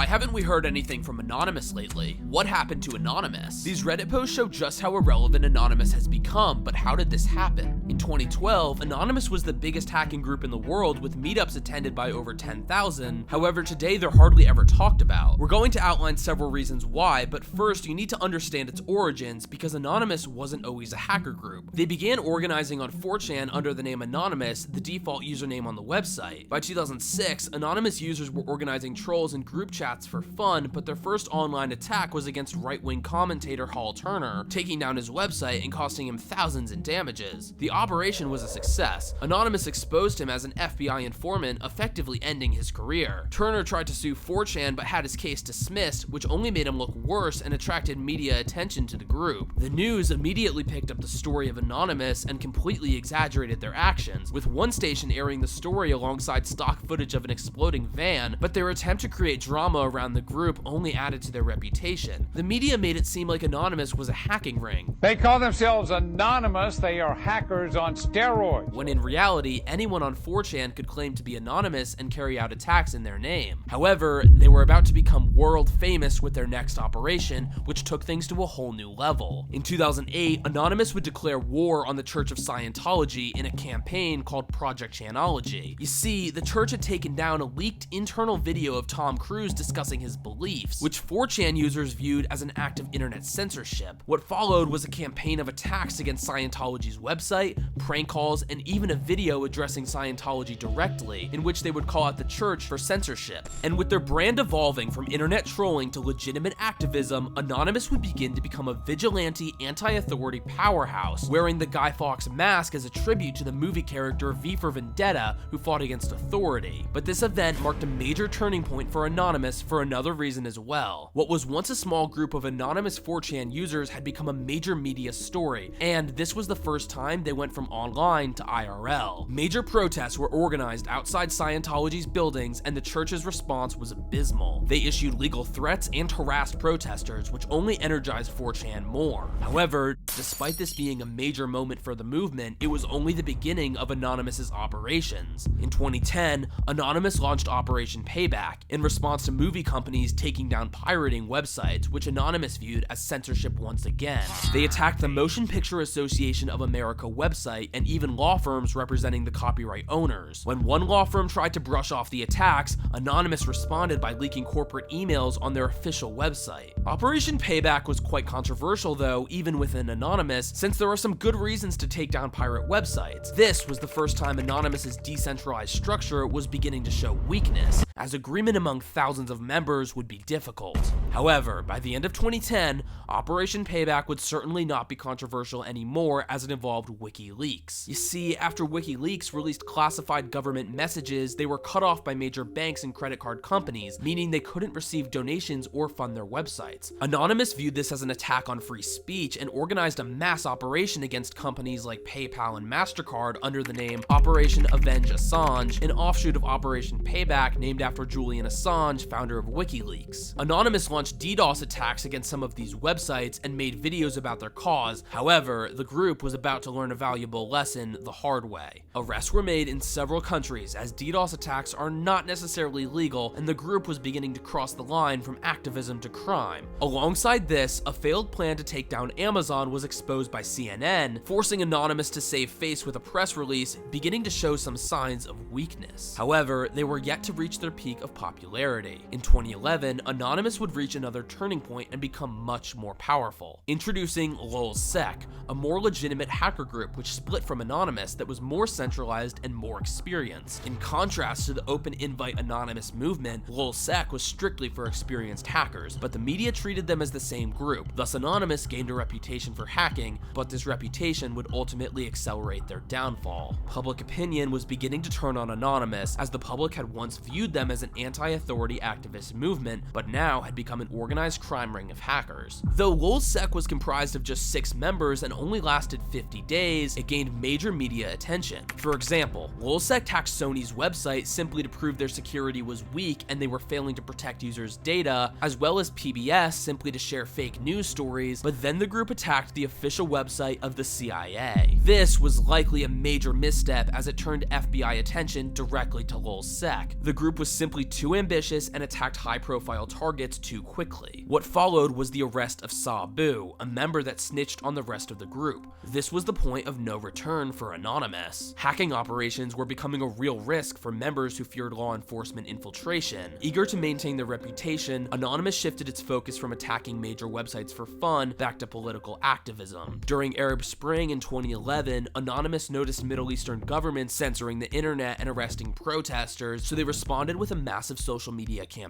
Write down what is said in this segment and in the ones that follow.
haven't we heard anything from Anonymous lately? What happened to Anonymous? These Reddit posts show just how irrelevant Anonymous has become, but how did this happen? In 2012, Anonymous was the biggest hacking group in the world, with meetups attended by over 10,000. However, today they're hardly ever talked about. We're going to outline several reasons why, but first you need to understand its origins, because Anonymous wasn't always a hacker group. They began organizing on 4chan under the name Anonymous, the default username on the website. By 2006, Anonymous users were organizing trolls and group chats for fun, but their first online attack was against right-wing commentator Hall Turner, taking down his website and costing him thousands in damages. The operation was a success. Anonymous exposed him as an FBI informant, effectively ending his career. Turner tried to sue 4chan but had his case dismissed, which only made him look worse and attracted media attention to the group. The news immediately picked up the story of Anonymous and completely exaggerated their actions, with one station airing the story alongside stock footage of an exploding van, but their attempt to create drama around the group only added to their reputation. The media made it seem like Anonymous was a hacking ring. They call themselves Anonymous. They are hackers on steroids. When in reality, anyone on 4chan could claim to be anonymous and carry out attacks in their name. However, they were about to become world famous with their next operation, which took things to a whole new level. In 2008, Anonymous would declare war on the Church of Scientology in a campaign called Project Chanology. You see, the church had taken down a leaked internal video of Tom Cruise discussing his beliefs, which 4chan users viewed as an act of internet censorship. What followed was a campaign of attacks against Scientology's website, prank calls, and even a video addressing Scientology directly, in which they would call out the church for censorship. And with their brand evolving from internet trolling to legitimate activism, Anonymous would begin to become a vigilante, anti-authority powerhouse, wearing the Guy Fawkes mask as a tribute to the movie character V for Vendetta, who fought against authority. But this event marked a major turning point for Anonymous for another reason as well. What was once a small group of anonymous 4chan users had become a major media story, and this was the first time they went from online to IRL. Major protests were organized outside Scientology's buildings, and the church's response was abysmal. They issued legal threats and harassed protesters, which only energized 4chan more. However, despite this being a major moment for the movement, it was only the beginning of Anonymous's operations. In 2010, Anonymous launched Operation Payback in response to movie companies taking down pirating websites, which Anonymous viewed as censorship once again. They attacked the Motion Picture Association of America website and even law firms representing the copyright owners. When one law firm tried to brush off the attacks, Anonymous responded by leaking corporate emails on their official website. Operation Payback was quite controversial though, even within Anonymous, since there are some good reasons to take down pirate websites. This was the first time Anonymous's decentralized structure was beginning to show weakness, as agreement among thousands of members would be difficult. However, by the end of 2010, Operation Payback would certainly not be controversial anymore, as it involved WikiLeaks. You see, after WikiLeaks released classified government messages, they were cut off by major banks and credit card companies, meaning they couldn't receive donations or fund their websites. Anonymous viewed this as an attack on free speech and organized a mass operation against companies like PayPal and MasterCard under the name Operation Avenge Assange, an offshoot of Operation Payback named after Julian Assange, founder of WikiLeaks. Anonymous launched DDoS attacks against some of these websites and made videos about their cause. However, the group was about to learn a valuable lesson the hard way. Arrests were made in several countries, as DDoS attacks are not necessarily legal, and the group was beginning to cross the line from activism to crime. Alongside this, a failed plan to take down Amazon was exposed by CNN, forcing Anonymous to save face with a press release beginning to show some signs of weakness. However, they were yet to reach their peak of popularity. In 2011, Anonymous would reach another turning point and become much more powerful. Introducing Lulzsec, a more legitimate hacker group which split from Anonymous that was more centralized and more experienced. In contrast to the open invite Anonymous movement, Lulzsec was strictly for experienced hackers, but the media treated them as the same group. Thus, Anonymous gained a reputation for hacking, but this reputation would ultimately accelerate their downfall. Public opinion was beginning to turn on Anonymous, as the public had once viewed them as an anti-authority activist movement, but now had become an organized crime ring of hackers. Though Lulzsec was comprised of just 6 members and only lasted 50 days, it gained major media attention. For example, Lulzsec hacked Sony's website simply to prove their security was weak and they were failing to protect users' data, as well as PBS simply to share fake news stories, but then the group attacked the official website of the CIA. This was likely a major misstep, as it turned FBI attention directly to Lulzsec. The group was simply too ambitious and attacked attacked high-profile targets too quickly. What followed was the arrest of Sabu, a member that snitched on the rest of the group. This was the point of no return for Anonymous. Hacking operations were becoming a real risk for members who feared law enforcement infiltration. Eager to maintain their reputation, Anonymous shifted its focus from attacking major websites for fun back to political activism. During Arab Spring in 2011, Anonymous noticed Middle Eastern governments censoring the internet and arresting protesters, so they responded with a massive social media campaign.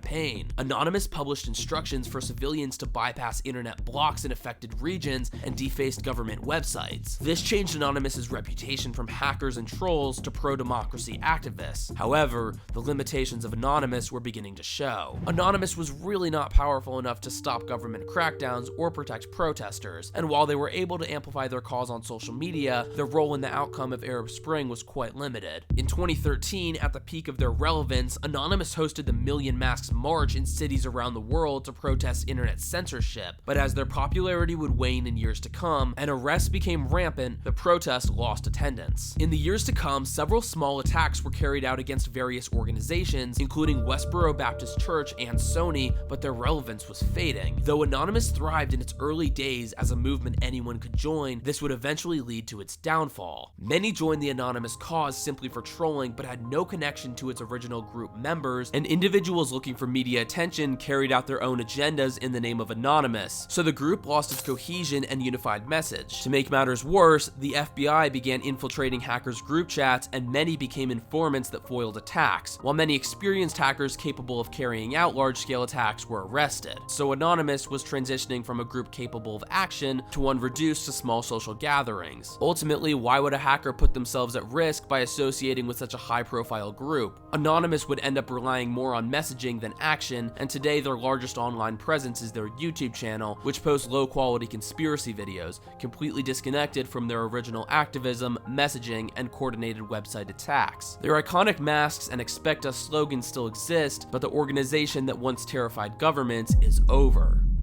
Anonymous published instructions for civilians to bypass internet blocks in affected regions and defaced government websites. This changed Anonymous's reputation from hackers and trolls to pro-democracy activists. However, the limitations of Anonymous were beginning to show. Anonymous was really not powerful enough to stop government crackdowns or protect protesters, and while they were able to amplify their cause on social media, their role in the outcome of Arab Spring was quite limited. In 2013, at the peak of their relevance, Anonymous hosted the Million Masks March in cities around the world to protest internet censorship, but as their popularity would wane in years to come and arrests became rampant, the protest lost attendance. In the years to come, several small attacks were carried out against various organizations, including Westboro Baptist Church and Sony, but their relevance was fading. Though Anonymous thrived in its early days as a movement anyone could join, this would eventually lead to its downfall. Many joined the Anonymous cause simply for trolling, but had no connection to its original group members, and individuals looking for media attention carried out their own agendas in the name of Anonymous, so the group lost its cohesion and unified message. To make matters worse, the FBI began infiltrating hackers' group chats, and many became informants that foiled attacks, while many experienced hackers capable of carrying out large-scale attacks were arrested. So Anonymous was transitioning from a group capable of action to one reduced to small social gatherings. Ultimately, why would a hacker put themselves at risk by associating with such a high-profile group? Anonymous would end up relying more on messaging than action, and today their largest online presence is their YouTube channel, which posts low-quality conspiracy videos, completely disconnected from their original activism, messaging, and coordinated website attacks. Their iconic masks and "Expect Us" slogans still exist, but the organization that once terrified governments is over.